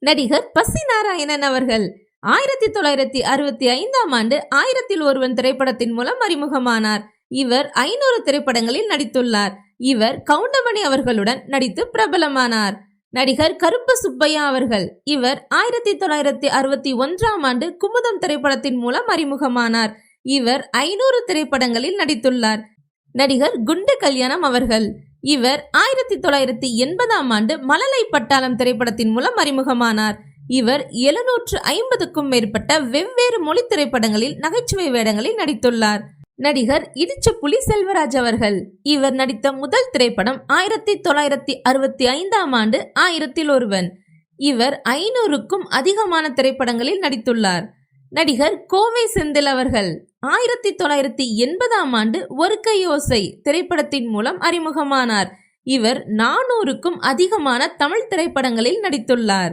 நடிகர் பசி நாராயணன் அவர்கள் 1965ஆம் ஆண்டு 1000ல் ஒருவன் திரைப்படத்தின் மூலம் அறிமுகமானார். இவர் 500 திரைப்படங்களில் நடித்துள்ளார். இவர் கவுண்டமணி அவர்களுடன் நடித்து பிரபலமானார். நடிகர் கருப்பு சுப்பையா அவர்கள் இவர் 1961ஆம் ஆண்டு குமுதம் திரைப்படத்தின் மூலம் அறிமுகமானார். இவர் 500 திரைப்படங்களில் நடித்துள்ளார். நடிகர் குண்டு கல்யாணம் அவர்கள் இவர் 1980ஆம் ஆண்டு மழலை பட்டாளம் திரைப்படத்தின் மூலம் அறிமுகமானார். இவர் 750க்கும் மேற்பட்ட வெவ்வேறு மொழி திரைப்படங்களில் நகைச்சுவை வேடங்களில் நடித்துள்ளார். நடிகர் இடிச்சப்புலி செல்வராஜ் அவர்கள் இவர் நடித்த முதல் திரைப்படம் 1965ஆம் ஆண்டு 1000ல் ஒருவன். இவர் 500க்கும் அதிகமான திரைப்படங்களில் நடித்துள்ளார். நடிகர் கோவை செந்தில் அவர்கள் 1980ஆம் ஆண்டு ஒரு கையோசை திரைப்படத்தின் மூலம் அறிமுகமானார். இவர் 400க்கும் அதிகமான தமிழ் திரைப்படங்களில் நடித்துள்ளார்.